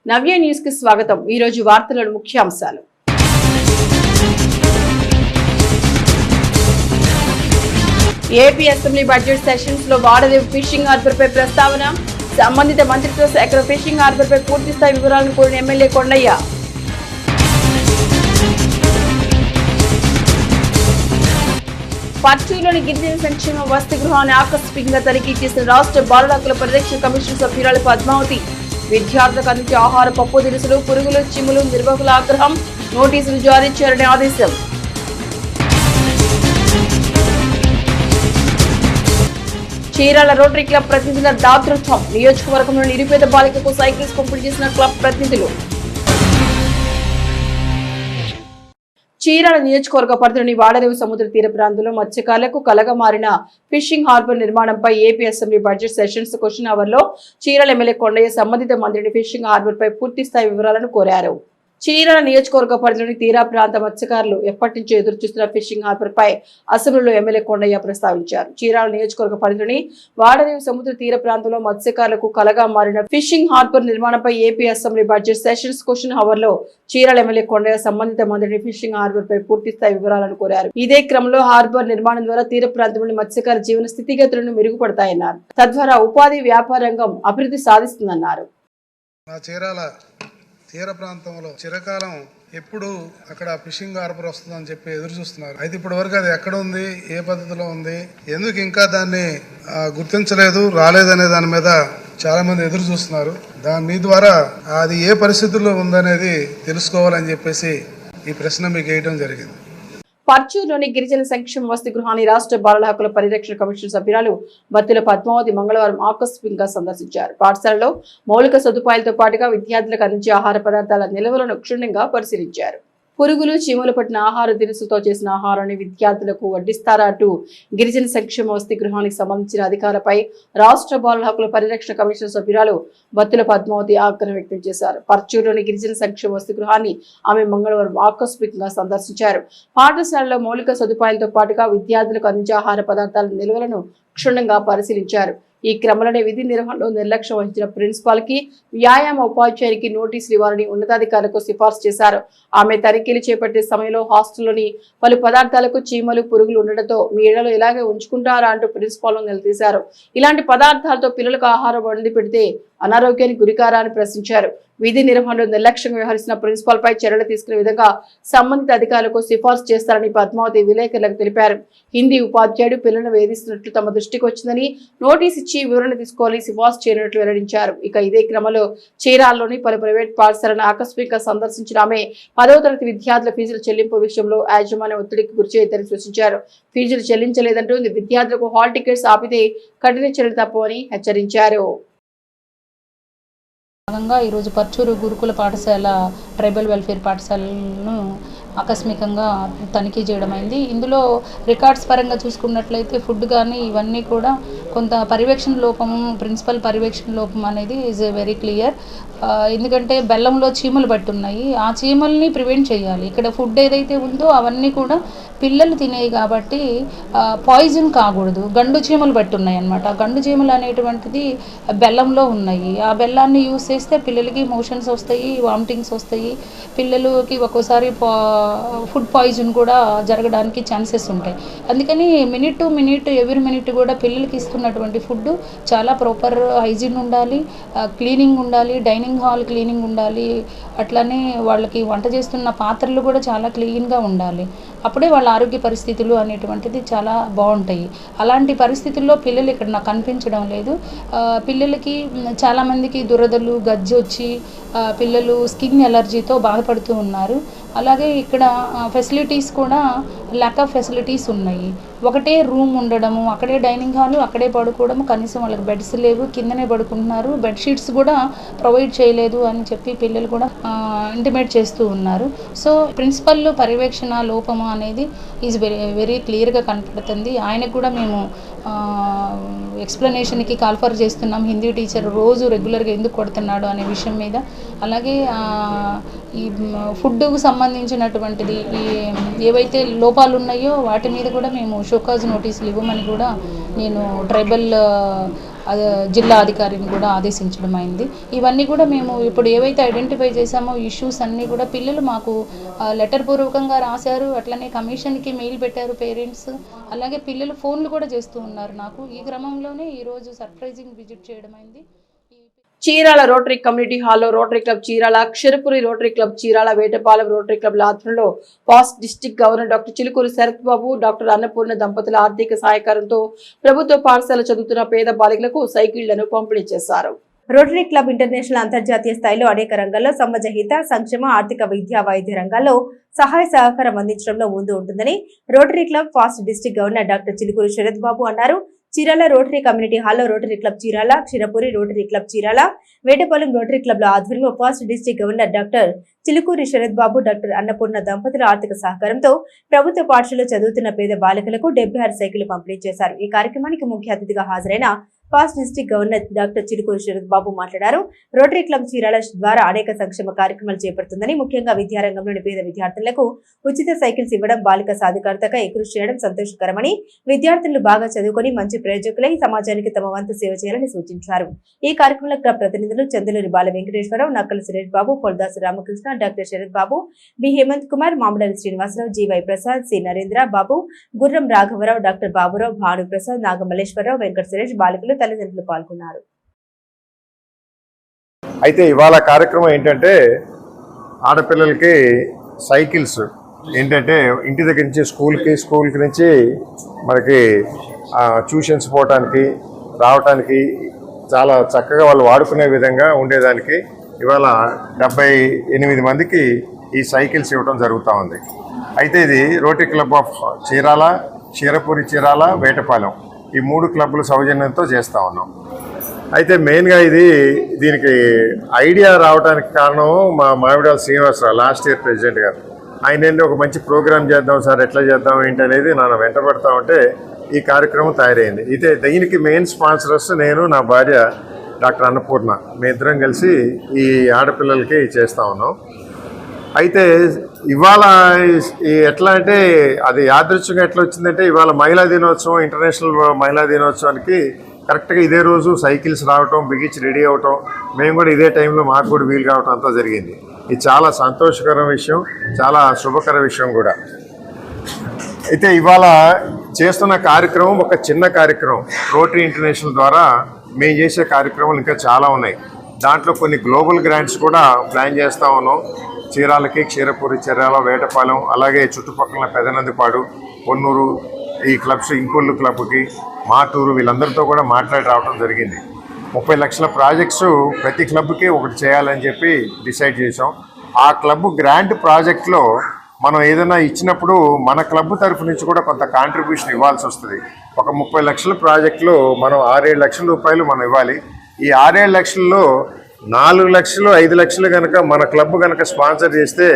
నవ్య news కి స్వాగతం। ఈ రోజు వార్తలోని ముఖ్యాంశాలు। ఏపీ అసెంబ్లీ బడ్జెట్ సెషన్స్ లో వాడదేవి ఫిషింగ్ హార్బర్ పై ప్రస్తావన। సంబంధిత మంత్రిత్వ శాఖ ఫిషింగ్ హార్బర్ పై పూర్తి స్థాయి వివరాలను కోరిన ఎమ్మెల్యే కొండయ్య। పర్చూరులోని గిరిజన సంక్షేమ వసతి గృహాన్ని ఆకస్మికంగా తనిఖీ చేసిన రాష్ట్ర బాలల హక్కుల పరిరక్షణ కమిషన్ సభ్యురాలు పద్మావతి। విద్యార్థులకు అందించే ఆహార పప్పు దినుసులు, పురుగులు, చిమ్ములు నిర్వాహకుల ఆగ్రహం, నోటీసులు జారీ చేయాలని ఆదేశం। చీరాల రోటరీ క్లబ్ ప్రతినిధుల దాతృత్వం। నియోజకవర్గంలో నిరుపేద బాలికకు సైకిల్స్ పంపిణీ చేసిన క్లబ్ ప్రతినిధులు। చీరాల నియోజకవర్గ పరిధిలోని వాడరేవు సముద్ర తీర ప్రాంతంలో మత్స్యకారులకు కలగా మారిన ఫిషింగ్ హార్బర్ నిర్మాణంపై AP assembly budget sessions question hour లో చీరాల ఎమ్మెల్యే కొండయ్య సంబంధిత మంత్రిని ఫిషింగ్ హార్బర్ పై పూర్తి స్థాయి వివరాలను కోరారు। చీరాల నియోజకవర్గ పరిధిలోని తీరా ప్రాంత మత్స్యకారులు ఎప్పటి నుంచో ఎదురు చూస్తున్న ఫిషింగ్ హార్బర్ పై అసెంబ్లీలో ఎమ్మెల్యే కొండయ్య ప్రస్తావించారు। చీరాల నియోజకవర్గ పరిధిలోని వాడరేవు సముద్ర తీర ప్రాంతంలో మత్స్యకారులకు కలగా మారిన ఫిషింగ్ హార్బర్ నిర్మాణంపై AP assembly budget sessions question hour లో చీరాల ఎమ్మెల్యే కొండయ్య సంబంధిత మంత్రిని ఫిషింగ్ హార్బర్ పై పూర్తి స్థాయి వివరాలను కోరారు। ఇదే క్రమంలో హార్బర్ నిర్మాణం ద్వారా తీర ప్రాంతంలోని మత్స్యకారుల జీవన స్థితిగతులను మెరుగుపడతాయన్నారు। తద్వారా ఉపాధి వ్యాపార రంగం అభివృద్ధి సాధిస్తుందన్నారు। తీర ప్రాంతంలో చిరకాలం ఎప్పుడు అక్కడ ఫిషింగ్ హార్బర్ వస్తుందని చెప్పి ఎదురు చూస్తున్నారు। అయితే ఇప్పటి వరకు అది ఎక్కడ ఉంది, ఏ పద్ధతిలో ఉంది, ఎందుకు ఇంకా దాన్ని గుర్తించలేదు, రాలేదనే దాని మీద చాలా మంది ఎదురు చూస్తున్నారు। మీ ద్వారా అది ఏ పరిస్థితుల్లో ఉందనేది తెలుసుకోవాలని చెప్పేసి ఈ ప్రశ్న మీకు వేయడం జరిగింది। పర్చూరులోని గిరిజన సంక్షేమ వసతి గృహాన్ని రాష్ట్ర బాలల హక్కుల పరిరక్షణ కమిషన్ సభ్యురాలు బత్తుల పద్మావతి మంగళవారం ఆకస్మికంగా సందర్శించారు। పాఠశాలలో మౌలిక సదుపాయాలతో పాటుగా విద్యార్థులకు అందించే ఆహార పదార్థాల నిల్వలను క్షుణ్ణంగా పరిశీలించారు। పురుగులు, చీమలు పట్టిన ఆహార దినుసులతో చేసిన ఆహారాన్ని విద్యార్థులకు వడ్డిస్తారా అంటూ గిరిజన సంక్షేమ వసతి గృహానికి సంబంధించిన అధికారులపై రాష్ట్ర బాలల హక్కుల పరిరక్షణ కమిషన్ సభ్యురాలు బత్తుల పద్మావతి ఆగ్రహం వ్యక్తం చేశారు। పర్చూరులోని గిరిజన సంక్షేమ వసతి గృహాన్ని ఆమె మంగళవారం ఆకస్మికంగా సందర్శించారు। పాఠశాలలో మౌలిక సదుపాయాలతో పాటుగా విద్యార్థులకు అందించే ఆహార పదార్థాల నిల్వలను క్షుణ్ణంగా పరిశీలించారు। ఈ క్రమంలోనే విధి నిర్వహణలో నిర్లక్ష్యం వహించిన ప్రిన్సిపాల్ కి, వ్యాయామ ఉపాధ్యాయునికి నోటీసులు ఇవ్వాలని ఉన్నతాధికారులకు సిఫార్సు చేశారు। ఆమె తనిఖీలు చేపట్టే సమయంలో హాస్టల్లోని పలు పదార్థాలకు చీమలు, పురుగులు ఉండడంతో మీ ఇళ్లలో ఇలాగే ఉంచుకుంటారా అంటూ ప్రిన్సిపాల్ నిలదీశారు। ఇలాంటి పదార్థాలతో పిల్లలకు ఆహారం వండి పెడితే అనారోగ్యానికి గురికారా అని ప్రశ్నించారు। విధి నిర్వహణలో నిర్లక్ష్యంగా వ్యవహరిస్తున్న ప్రిన్సిపాల్ పై చర్యలు తీసుకునే విధంగా సంబంధిత అధికారులకు సిఫార్సు చేస్తారని పద్మావతి విలేకరులకు తెలిపారు। హిందీ ఉపాధ్యాయుడు పిల్లలను వేధిస్తున్నట్లు తమ దృష్టికి వచ్చిందని నోటీసు ఇచ్చి వివరణ తీసుకోవాలని సిఫార్సు చేయనున్నట్లు వెల్లడించారు। ఇక ఇదే క్రమంలో చీరాల్లోని పలు ప్రైవేట్ పాఠశాలను ఆకస్మికంగా సందర్శించిన ఆమె 10వ తరగతి విద్యార్థుల ఫీజుల చెల్లింపు విషయంలో యాజమాన్య ఒత్తిడికి గురిచేయదని సూచించారు। ఫీజులు చెల్లించలేదంటూ విద్యార్థులకు హాల్ టికెట్స్ ఆపితే కఠిన చర్యలు తప్పవని హెచ్చరించారు। భాగంగా ఈరోజు పర్చూరు గురుకుల పాఠశాల ట్రైబల్ వెల్ఫేర్ పాఠశాలను ఆకస్మికంగా తనిఖీ చేయడం అయింది। ఇందులో రికార్డ్స్ పరంగా చూసుకున్నట్లయితే ఫుడ్ కానీ ఇవన్నీ కూడా కొంత పర్యవేక్షణ లోపము, ప్రిన్సిపల్ పర్యవేక్షణ లోపం అనేది ఈజ్ వెరీ క్లియర్। ఎందుకంటే బెల్లంలో చీమలు పట్టి ఉన్నాయి, ఆ చీమల్ని ప్రివెంట్ చేయాలి। ఇక్కడ ఫుడ్ ఏదైతే ఉందో అవన్నీ కూడా పిల్లలు తినేవి కాబట్టి పాయిజన్ కాకూడదు, గండు చీమలు పట్టి ఉన్నాయి అన్నమాట। గండు చీమలు అనేటువంటిది బెల్లంలో ఉన్నాయి, ఆ బెల్లాన్ని యూస్ చేస్తే పిల్లలకి మోషన్స్ వస్తాయి, వామిటింగ్స్ వస్తాయి, పిల్లలకి ఒక్కోసారి ఫుడ్ పాయిజన్ కూడా జరగడానికి ఛాన్సెస్ ఉంటాయి। అందుకని minute to minute every minute కూడా పిల్లలకి ఇస్తున్నటువంటి ఫుడ్ చాలా ప్రాపర్ హైజీన్ ఉండాలి, క్లీనింగ్ ఉండాలి, డైనింగ్ హాల్ క్లీనింగ్ ఉండాలి, అట్లానే వాళ్ళకి వంట చేస్తున్న పాత్రలు కూడా చాలా క్లీన్గా ఉండాలి, అప్పుడే వాళ్ళ ఆరోగ్య పరిస్థితులు అనేటువంటిది చాలా బాగుంటాయి। అలాంటి పరిస్థితుల్లో పిల్లలు ఇక్కడ నాకు కనిపించడం లేదు। పిల్లలకి చాలామందికి దురదలు, గజ్జి వచ్చి పిల్లలు స్కిన్ ఎలర్జీతో బాధపడుతూ ఉన్నారు। అలాగే ఇక్కడ ఫెసిలిటీస్ కూడా ల్యాక్ ఆఫ్ ఫెసిలిటీస్ ఉన్నాయి। ఒకటే రూమ్ ఉండడము, అక్కడే డైనింగ్ హాలు, అక్కడే పడుకోవడము, కనీసం వాళ్ళకి బెడ్స్ లేవు, కిందనే పడుకుంటున్నారు, బెడ్షీట్స్ కూడా ప్రొవైడ్ చేయలేదు అని చెప్పి పిల్లలు కూడా ఇంటిమేట్ చేస్తూ ఉన్నారు। సో ప్రిన్సిపల్ పర్యవేక్షణ లోపము అనేది ఈజ్ వెరీ క్లియర్గా కనపడుతుంది। ఆయనకు కూడా మేము ఎక్స్ప్లెనేషన్కి కాల్ఫర్ చేస్తున్నాం, హిందీ టీచర్ రోజు రెగ్యులర్గా ఎందుకు కొడుతున్నాడు అనే విషయం మీద। అలాగే ఈ ఫుడ్కు సంబంధించినటువంటిది ఏవైతే లోపాలు ఉన్నాయో వాటి మీద కూడా మేము షోకాజ్ నోటీసులు ఇవ్వమని కూడా నేను ట్రైబల్ జిల్లా అధికారిని కూడా ఆదేశించడం అయింది. ఇవన్నీ కూడా మేము ఇప్పుడు ఏవైతే ఐడెంటిఫై చేశామో ఇష్యూస్ అన్నీ కూడా పిల్లలు మాకు లెటర్ పూర్వకంగా రాశారు. అట్లనే కమిషన్కి మెయిల్ పెట్టారు పేరెంట్స్. అలాగే పిల్లలు ఫోన్లు కూడా చేస్తూ ఉన్నారు నాకు. ఈ క్రమంలోనే ఈరోజు సర్ప్రైజింగ్ విజిట్ చేయడం అయింది. చీరాల రోటరీ కమ్యూనిటీ హాల్లో rotary club Chirala, Kshirapuri rotary club Chirala, Vetapalem rotary క్లబ్ల ఆధ్వర్యంలో past district governor doctor Chilukuri Sarath Babu, doctor Annapurna దంపతుల ఆర్థిక సహకారంతో ప్రభుత్వ పాఠశాల చదువుతున్న పేద బాలికలకు సైకిళ్లను పంపిణీ చేశారు. రోటరీ క్లబ్ ఇంటర్నేషనల్ అంతర్జాతీయ స్థాయిలో అనేక రంగాల్లో సమాజ హిత, సంక్షేమ, ఆర్థిక, విద్యా, వైద్య రంగాల్లో సహాయ సహకారం అందించడంలో ముందు ఉంటుందని rotary club past district governor doctor Chilukuri Sarath Babu అన్నారు. చీరాల రోటరీ కమ్యూనిటీ హాల్లో rotary club Chirala, Kshirapuri rotary club Chirala, Vetapalem rotary క్లబ్ల ఆధ్వర్యంలో past district governor doctor Chilukuri Sarath Babu, doctor Annapurna దంపతుల ఆర్థిక సహకారంతో ప్రభుత్వ పాఠశాలలో చదువుతున్న పేద బాలికలకు 76 సైకిళ్లు పంపిణీ చేశారు. ఈ కార్యక్రమానికి ముఖ్య అతిథిగా హాజరైన past district governor doctor Chilukuri Sarath Babu మాట్లాడారు. రోటరీ క్లబ్ చీరాల ద్వారా అనేక సంక్షేమ కార్యక్రమాలు చేపడుతుందని, ముఖ్యంగా విద్యారంగంలోని పేద విద్యార్థులకు ఉచిత సైకిల్స్ ఇవ్వడం, బాలిక సాధికారతగా కృషి చేయడం సంతోషకరమని, విద్యార్థులు బాగా చదువుకొని మంచి ప్రయోజకులై సమాజానికి తమ వంతు సేవ చేయాలని సూచించారు. ఈ కార్యక్రమంలో క్లబ్ ప్రతినిధులు Chandaluri Bala Venkateswararao, Nakkala Suresh Babu, Poladasu Ramakrishna, doctor Sarath Babu, B Hemanth Kumar, Mamidala Srinivasarao, GY Prasad, C Narendra Babu, Gurram రాఘవరావు, డాక్టర్ బాబురావు, భాను ప్రసాద్, నాగమల్లేశ్వరరావు, వెంకట సురేష్, బాలికలు, తల్లిదండ్రులు పాల్గొన్నారు. అయితే ఇవాళ కార్యక్రమం ఏంటంటే ఆడపిల్లలకి సైకిల్స్ ఏంటంటే ఇంటి దగ్గర నుంచి స్కూల్కి నుంచి మనకి ట్యూషన్స్ పోవటానికి రావటానికి చాలా చక్కగా వాళ్ళు వాడుకునే విధంగా ఉండేదానికి ఇవాళ 78 మందికి ఈ సైకిల్స్ ఇవ్వడం జరుగుతూ ఉంది. అయితే ఇది rotary club of Chirala, Ksheerapuri Chirala, Vetapalem ఈ 3 క్లబ్ల సౌజన్యంతో చేస్తూ ఉన్నాం. అయితే మెయిన్గా దీనికి ఐడియా రావడానికి కారణం మా Mamidala Srinivasarao, last year president గారు. ఆయన ఏంటి ఒక మంచి ప్రోగ్రామ్ చేద్దాం సార్, ఎట్లా చేద్దాం ఏంటి అనేది నన్ను వెంటబడతా ఉంటే ఈ కార్యక్రమం తయారైంది. అయితే దీనికి మెయిన్ స్పాన్సరర్స్ నేను, నా భార్య డాక్టర్ అన్నపూర్ణ, మీ ఇద్దరం కలిసి ఈ ఆడపిల్లలకి చేస్తూ ఉన్నాం. అయితే ఇవాళ ఎట్లా అంటే అది యాదృచ్ఛికంగా ఎట్లా వచ్చిందంటే ఇవాళ మహిళా దినోత్సవం, ఇంటర్నేషనల్ మహిళా దినోత్సవానికి కరెక్ట్గా ఇదే రోజు సైకిల్స్ రావటం, బిగించి రెడీ అవటం, మేము కూడా ఇదే టైంలో మాకు కూడా వీలు కావటం అంతా జరిగింది. ఇది చాలా సంతోషకర విషయం, చాలా శుభకర విషయం కూడా. అయితే ఇవాళ చేస్తున్న కార్యక్రమం ఒక చిన్న కార్యక్రమం. రోటరీ ఇంటర్నేషనల్ ద్వారా మేము చేసే కార్యక్రమాలు ఇంకా చాలా ఉన్నాయి. దాంట్లో కొన్ని గ్లోబల్ గ్రాంట్స్ కూడా ప్లాన్ చేస్తూ ఉన్నాం. చీరాలకి, క్షీరపురి చీరాల, వేటపాలెం, అలాగే చుట్టుపక్కల పెదనందిపాడు, పొన్నూరు ఈ క్లబ్స్, ఇంకొల్లు క్లబ్కి, మాటూరు వీళ్ళందరితో కూడా మాట్లాడి రావడం జరిగింది. 30 లక్షల ప్రాజెక్ట్స్ ప్రతి క్లబ్కి ఒకటి చేయాలని చెప్పి డిసైడ్ చేసాం. ఆ క్లబ్ గ్రాంట్ ప్రాజెక్ట్లో మనం ఏదైనా ఇచ్చినప్పుడు మన క్లబ్ తరఫు నుంచి కూడా కొంత కాంట్రిబ్యూషన్ ఇవ్వాల్సి వస్తుంది. ఒక 30 లక్షల ప్రాజెక్టులో మనం 6-7 లక్షల రూపాయలు మనం ఇవ్వాలి. ఈ 6-7 లక్షల్లో 4 లక్షలు 5 లక్షలు కనుక మన క్లబ్ కనుక స్పాన్సర్ చేస్తే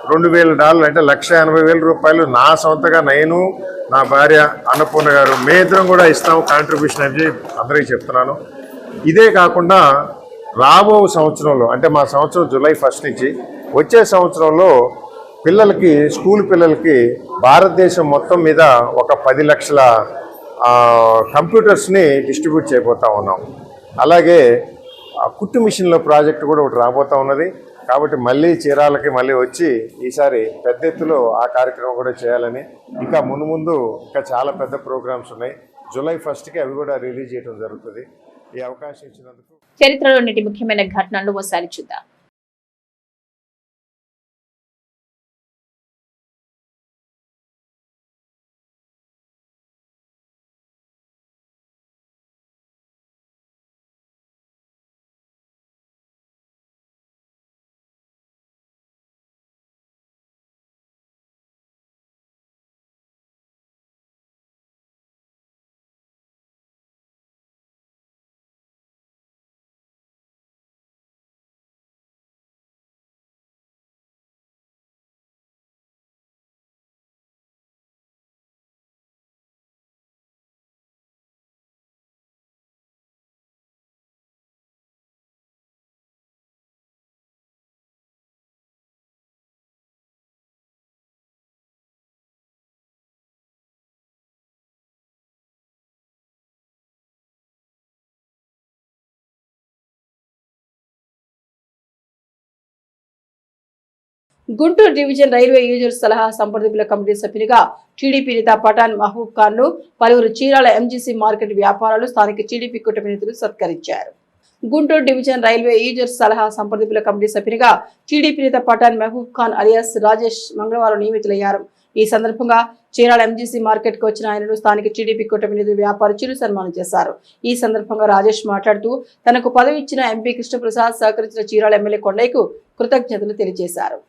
$2,000 అంటే $1,80,000 నా సొంతగా నేను, నా భార్య అన్నపూర్ణ గారు మే ఇద్దరం కూడా ఇస్తాము కాంట్రిబ్యూషన్ అని అందరికీ చెప్తున్నాను. ఇదే కాకుండా రాబో సంవత్సరంలో అంటే మా సంవత్సరం జూలై 1 నుంచి వచ్చే సంవత్సరంలో పిల్లలకి, స్కూల్ పిల్లలకి భారతదేశం మొత్తం మీద ఒక 10 లక్షల కంప్యూటర్స్ని డిస్ట్రిబ్యూట్ చేయబోతా ఉన్నాం. అలాగే కుట్టు మిషన్ల ప్రాజెక్టు కూడా ఒకటి రాబోతూ ఉన్నది. కాబట్టి మళ్ళీ చీరాలకి మళ్ళీ వచ్చి ఈసారి పెద్ద ఎత్తులో ఆ కార్యక్రమం కూడా చేయాలని, ఇంకా ముందు ఇంకా చాలా పెద్ద ప్రోగ్రామ్స్ ఉన్నాయి. జూలై 1కి అవి కూడా రిలీజ్ చేయడం జరుగుతుంది. ఈ అవకాశం ఇచ్చినందుకు. చరిత్రలో ముఖ్యమైన ఘటనలు ఒకసారి చూద్దాం. గుంటూరు డివిజన్ రైల్వే యూజర్స్ సలహా సంప్రదింపుల కమిటీ సభ్యునిగా టీడీపీ నేత పఠాన్ మహబూబ్ ఖాన్ ను పలువురు చీరాల ఎంజీసీ మార్కెట్ వ్యాపారాలు స్థానిక టీడీపీ కూటమి నేతలు సత్కరించారు. గుంటూరు డివిజన్ రైల్వే యూజర్స్ సలహా సంప్రదింపుల కమిటీ సభ్యునిగా టీడీపీ నేత పఠాన్ మహబూబ్ ఖాన్ అలియాస్ రాజేష్ మంగళవారం నియమితులయ్యారు. ఈ సందర్భంగా చీరాల ఎంజీసీ మార్కెట్ కు వచ్చిన ఆయనను స్థానిక టీడీపీ కూటమి నేతలు వ్యాపారస్తులు సన్మానం చేశారు. ఈ సందర్భంగా రాజేష్ మాట్లాడుతూ తనకు పదవి ఇచ్చిన ఎంపీ కృష్ణప్రసాద్ సహకరించిన చీరాల ఎమ్మెల్యే కొండయ్యకు కృతజ్ఞతలు తెలియజేశారు.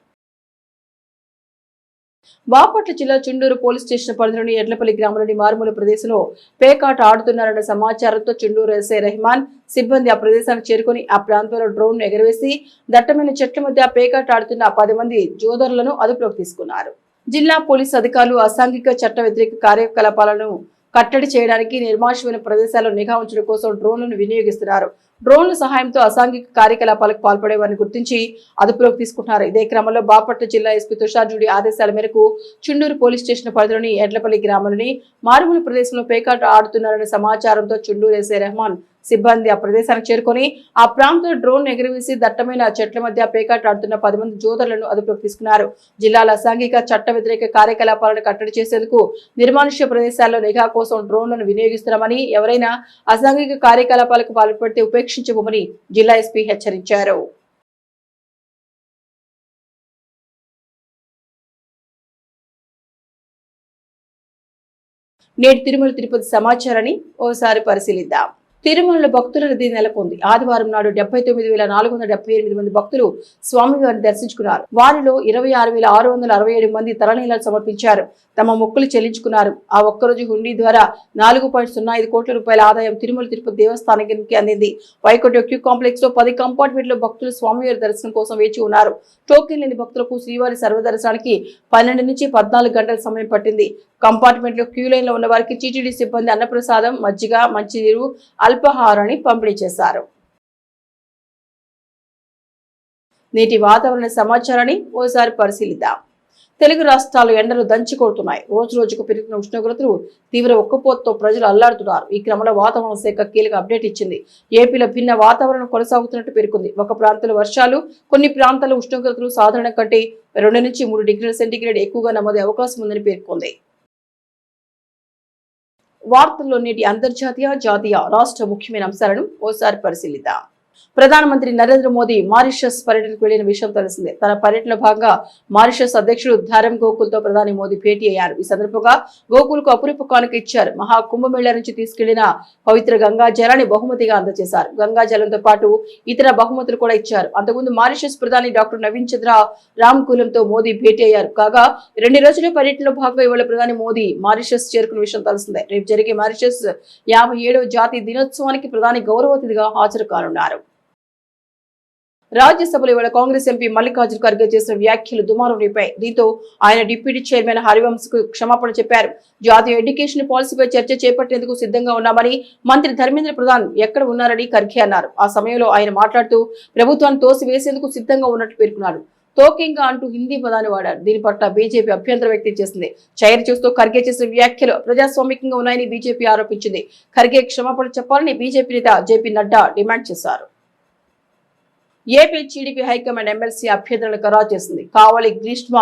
బాపట్ల జిల్లా చుండూరు పోలీస్ స్టేషన్ పరిధిలోని ఎడ్లపల్లి గ్రామంలోని మారుమూల ప్రదేశంలో పేకాట ఆడుతున్నారన్న సమాచారంతో చుండూరు ఎస్ఐ రెహమాన్ సిబ్బంది ఆ ప్రదేశానికి చేరుకుని ఆ ప్రాంతంలో డ్రోన్ ఎగరవేసి దట్టమైన చెట్ల మధ్య పేకాట ఆడుతున్న 10 మంది జోదరులను అదుపులోకి తీసుకున్నారు. జిల్లా పోలీసు అధికారులు అసాంఘిక చట్ట వ్యతిరేక కార్యకలాపాలను కట్టడి చేయడానికి నిర్మానుష్యమైన ప్రదేశాల్లో నిఘా ఉంచడం కోసం డ్రోన్లను వినియోగిస్తున్నారు. డ్రోన్ల సహాయంతో అసాంఘిక కార్యకలాపాలకు పాల్పడే వారిని గుర్తించి అదుపులోకి తీసుకుంటున్నారు. ఇదే క్రమంలో బాపట్ల జిల్లా ఎస్పీ తుషార్ జూడి ఆదేశాల మేరకు చుండూరు పోలీస్ స్టేషన్ పరిధిలోని ఎడ్లపల్లి గ్రామంలోని మారుమూల ప్రదేశంలో పేకాట ఆడుతున్నారనే సమాచారంతో చుండూరు ఎస్ఐ రెహమాన్ సిబ్బంది ఆ ప్రదేశానికి చేరుకొని ఆ ప్రాంతంలో డ్రోన్ ఎగురవేసి దట్టమైన చెట్ల మధ్య పేకాట ఆడుతున్న 10 మంది జోదరులను అదుపులోకి తీసుకున్నారు. జిల్లాలో అసాంఘిక చట్ట వ్యతిరేక కార్యకలాపాలను కట్టడి చేసేందుకు నిర్మానుష్య ప్రదేశాల్లో నిఘా కోసం డ్రోన్లను వినియోగిస్తున్నామని, ఎవరైనా అసాంఘిక కార్యకలాపాలకు పాల్పడితే ఉపేక్షించబోమని జిల్లా ఎస్పీ హెచ్చరించారు. నేటి తిరుమల తిరుపతి సమాచారాన్ని ఓసారి పరిశీలిద్దాం. తిరుమలలో భక్తుల రద్దీ నెలకొంది. ఆదివారం నాడు 79,478 మంది భక్తులు స్వామివారిని దర్శించుకున్నారు. వారిలో 26,667 మంది తలనీలాలు సమర్పించారు, తమ మొక్కులు చెల్లించుకున్నారు. ఆ ఒక్కరోజు హుండీ ద్వారా 4.05 కోట్ల రూపాయల ఆదాయం తిరుమల తిరుపతి దేవస్థానానికి అందింది. వైకుంఠ క్యూ కాంప్లెక్స్ లో 10 కంపార్ట్మెంట్లో భక్తులు స్వామివారి దర్శనం కోసం వేచి ఉన్నారు. టోకెన్ లేని భక్తులకు శ్రీవారి సర్వదర్శనానికి 12 నుంచి 14 గంటల సమయం పట్టింది. కంపార్ట్మెంట్ లో క్యూ లైన్ లో ఉన్న వారికి టీటీడీ సిబ్బంది అన్నప్రసాదం, మజ్జిగ, మంచినీరు, అల్పాహారాన్ని పంపిణీ చేశారు. నేటి వాతావరణ సమాచారాన్ని ఓసారి పరిశీలిద్దాం. తెలుగు రాష్ట్రాలు ఎండలు దంచి కొడుతున్నాయి. రోజు రోజుకు పెరుగుతున్న ఉష్ణోగ్రతలు తీవ్ర ఉక్కపోతతో ప్రజలు అల్లాడుతున్నారు. ఈ క్రమంలో వాతావరణ శాఖ కీలక అప్డేట్ ఇచ్చింది. ఏపీలో భిన్న వాతావరణం కొనసాగుతున్నట్టు పేర్కొంది. ఒక ప్రాంతంలో వర్షాలు, కొన్ని ప్రాంతాల్లో ఉష్ణోగ్రతలు సాధారణం కంటే 2 నుంచి 3 డిగ్రీల సెంటీగ్రేడ్ ఎక్కువగా నమోదే అవకాశం ఉందని పేర్కొంది. వార్తల్లో నేటి అంతర్జాతీయ, జాతీయ, రాష్ట్ర ముఖ్యమైన అంశాలను ఓసారి పరిశీలిద్దాం. ప్రధానమంత్రి నరేంద్ర మోదీ మారిషస్ పర్యటనకు వెళ్లిన విషయం తెలిసిందే. తన పర్యటనలో భాగంగా మారిషస్ అధ్యక్షుడు ధారమ్ గోకుల్ తో ప్రధాని మోదీ భేటీ అయ్యారు. ఈ సందర్భంగా గోకుల్ కు అపురూప కానుక ఇచ్చారు. మహా కుంభమేళా నుంచి తీసుకెళ్లిన పవిత్ర గంగా జలాన్ని బహుమతిగా అందజేశారు. గంగా జలంతో పాటు ఇతర బహుమతులు కూడా ఇచ్చారు. అంతకుముందు మారిషస్ ప్రధాని డాక్టర్ నవీన్ చంద్ర రామ్కూలంతో మోదీ భేటీ అయ్యారు. కాగా 2 రోజుల పర్యటనలో భాగంగా ఇవాళ ప్రధాని మోదీ మారిషస్ చేరుకున్న విషయం తెలిసిందే. రేపు జరిగే మారిషస్ 57వ జాతీయ దినోత్సవానికి ప్రధాని గౌరవ అతిథిగా హాజరు కానున్నారు. రాజ్యసభలో ఇవాళ కాంగ్రెస్ ఎంపీ మల్లికార్జున ఖర్గే చేసిన వ్యాఖ్యలు దుమారం రేపాయి. దీంతో ఆయన డిప్యూటీ చైర్మన్ హరివంశ్ కు క్షమాపణ చెప్పారు. జాతీయ ఎడ్యుకేషన్ పాలసీపై చర్చ చేపట్టేందుకు సిద్ధంగా ఉన్నామని మంత్రి ధర్మేంద్ర ప్రధాన్ ఎక్కడ ఉన్నారని ఖర్గే అన్నారు. ఆ సమయంలో ఆయన మాట్లాడుతూ ప్రభుత్వాన్ని తోసివేసేందుకు సిద్ధంగా ఉన్నట్టు పేర్కొన్నారు. తోకింగా అంటూ హిందీ పదాన్ని వాడారు. దీని పట్ల బీజేపీ అభ్యంతరం వ్యక్తం చేసింది. చైర్ చూస్తూ ఖర్గే చేసిన వ్యాఖ్యలు ప్రజాస్వామికంగా ఉన్నాయని బీజేపీ ఆరోపించింది. ఖర్గే క్షమాపణ చెప్పాలని బీజేపీ నేత జేపీ నడ్డా డిమాండ్ చేశారు. ఏపీ టీడీపీ హైకమాండ్ ఎమ్మెల్సీ అభ్యర్థులను ఖరారు చేసింది. కావలి గ్రీష్మ,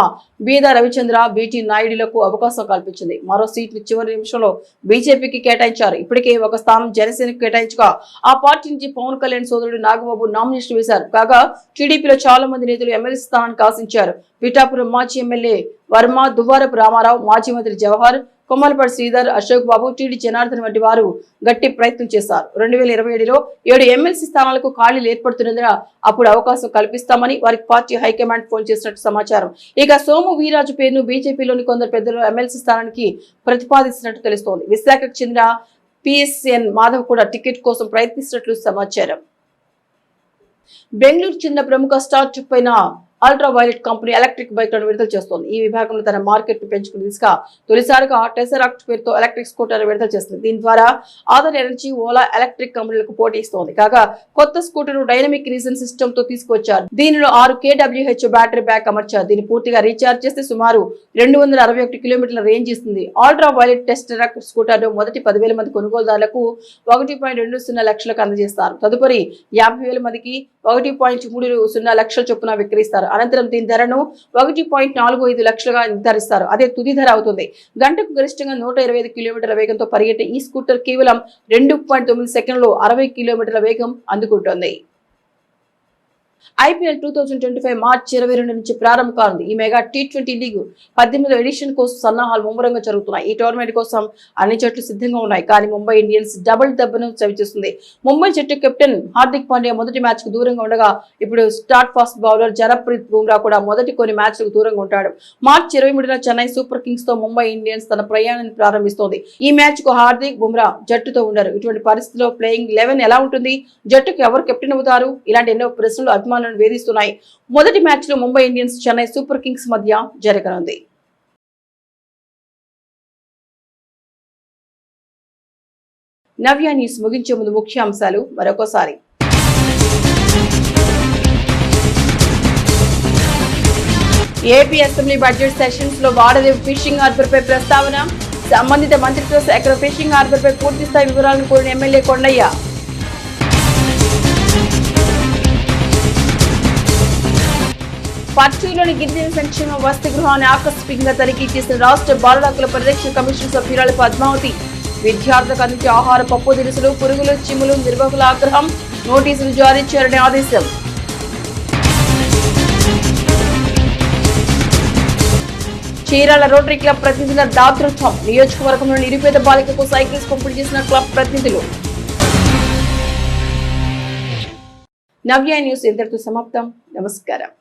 బీదా రవిచంద్ర, బీటీ నాయుడులకు అవకాశం కల్పించింది. మరో సీట్లు చివరి నిమిషంలో బీజేపీకి కేటాయించారు. ఇప్పటికే ఒక స్థానం జనసేనకు కేటాయించగా ఆ పార్టీ నుంచి పవన్ కళ్యాణ్ సోదరుడు నాగబాబు నామినేషన్ వేశారు. కాగా టీడీపీలో చాలా మంది నేతలు ఎమ్మెల్సీ స్థానానికి ఆశించారు. పిఠాపురం మాజీ ఎమ్మెల్యే వర్మ, దువ్వారపు రామారావు, మాజీ మంత్రి జవహర్, కొమ్మలపాటి శ్రీధర్, అశోక్ బాబు, టీడీ జనార్దన్ వంటి వారు గట్టి ప్రయత్నం చేశారు. 2027లో 7 ఎమ్మెల్సీ స్థానాలకు ఖాళీలు ఏర్పడుతున్నందున అప్పుడు అవకాశం కల్పిస్తామని వారికి పార్టీ హైకమాండ్ ఫోన్ చేసినట్టు సమాచారం. ఇక సోము వీరాజు పేరును బీజేపీలోని కొందరు పెద్దలు ఎమ్మెల్సీ స్థానానికి ప్రతిపాదిస్తున్నట్టు తెలుస్తోంది. విశాఖకు చెందిన పిఎస్ఎన్ మాధవ్ కూడా టికెట్ కోసం ప్రయత్నిస్తున్నట్లు సమాచారం. బెంగళూరు చెందిన ప్రముఖ స్టార్టప్ పైన అల్ట్రా వైలెట్ కంపెనీ ఎలక్ట్రిక్ బైక్లను విడుదల చేస్తోంది. ఈ విభాగంలో తన మార్కెట్ ను పెంచుకునే దిశగా తొలిసారిగా టెసరాక్ట్ పేరుతో ఎలక్ట్రిక్ స్కూటర్ విడుదల చేస్తుంది. దీని ద్వారా ఆధార్ ఎనర్జీ, ఓలా ఎలక్ట్రిక్ కంపెనీలకు పోటీ ఇస్తోంది. కాగా కొత్త స్కూటర్ డైనమిక్ రీజన్ సిస్టమ్ తో తీసుకొచ్చారు. దీనిలో 6 kWh బ్యాటరీ బ్యాక్ అమర్చారు. దీన్ని పూర్తిగా రీఛార్జ్ చేస్తే సుమారు 261 కిలోమీటర్ల రేంజ్ ఇస్తుంది. అల్ట్రా వైలెట్ టెసరాక్ట్ స్కూటర్ ను మొదటి 10,000 మంది కొనుగోలుదారులకు 1.20 లక్షలకు అందజేస్తారు. తదుపరి 50,000 మందికి 1.30 లక్షల చొప్పున విక్రయిస్తారు. అనంతరం దీని ధరను 1.45 లక్షలుగా నిర్ధారిస్తారు. అదే తుది ధర అవుతుంది. గంటకు గరిష్టంగా 125 కిలోమీటర్ల వేగంతో పరిగెట్టే ఈ స్కూటర్ కేవలం 2.9 సెకండ్లలో 60 కిలోమీటర్ల వేగం అందుకుంటోంది. IPL 2025 మార్చి 22 నుంచి ప్రారంభం కానుంది. ఈ మెగా T20 లీగ్ 18వ ఎడిషన్ కోసం సన్నాహాలు ముమ్మరంగా జరుగుతున్నాయి. ఈ టోర్నమెంట్ కోసం అన్ని జట్లు సిద్ధంగా ఉన్నాయి. కానీ ముంబై ఇండియన్స్ డబుల్ దెబ్బను చవిచూస్తుంది. ముంబై జట్టు కెప్టెన్ హార్దిక్ పాండ్యా మొదటి మ్యాచ్ కు దూరంగా ఉండగా ఇప్పుడు స్టార్ట్ ఫాస్ట్ బౌలర్ జరప్రీత్ బుమ్రా కూడా మొదటి కొన్ని మ్యాచ్లకు దూరంగా ఉంటాడు. మార్చి 23న చెన్నై సూపర్ కింగ్స్ తో ముంబై ఇండియన్స్ తన ప్రయాణాన్ని ప్రారంభిస్తోంది. ఈ మ్యాచ్ కు హార్దిక్ బుమ్రా జట్టుతో ఉండరు. ఇటువంటి పరిస్థితిలో ప్లేయింగ్ 11 ఎలా ఉంటుంది? జట్టుకు ఎవరు కెప్టెన్ అవుతారు? ఇలాంటి ఎన్నో ప్రశ్నలు అభిమానులను వేధిస్తున్నాయి. మొదటి మ్యాచ్ లో Mumbai Indians Chennai super Kings మధ్య జరగనుంది. నవ్య న్యూస్ ముగించే ముందు ముఖ్యాంశాలు మరొకసారి. ఏపీ అసెంబ్లీ బడ్జెట్ సెషన్స్ లో వాడదేవి ఫిషింగ్ హార్బర్ పై ప్రస్తావన. సంబంధిత మంత్రిత్వ శాఖ ఫిషింగ్ హార్బర్ పై పూర్తి స్థాయి వివరాలను కోరిన ఎమ్మెల్యే కొండయ్య. పట్టూరులోని గిరిజన సంక్షేమ వసతి గృహాన్ని ఆకస్మికంగా తనిఖీ చేసిన రాష్ట్ర బాలల హక్కుల పరిరక్షణ కమిషన్ సభ్యురాలు పద్మావతి. విద్యార్థులకు అందించే ఆహార పప్పు దినుసులు, పురుగులు, చిమ్ములు నిర్వాహకుల ఆగ్రహం, నోటీసులు జారీ చేయాలని ఆదేశం. చీరాల రోటరీ క్లబ్ ప్రతినిధుల దాతృత్వం. నియోజకవర్గంలోని నిరుపేద బాలికకు సైకిల్స్ పంపిణీ చేసిన క్లబ్ ప్రతినిధులు. నవ్య న్యూస్ ఇంతటితో సమాప్తం. నమస్కారం.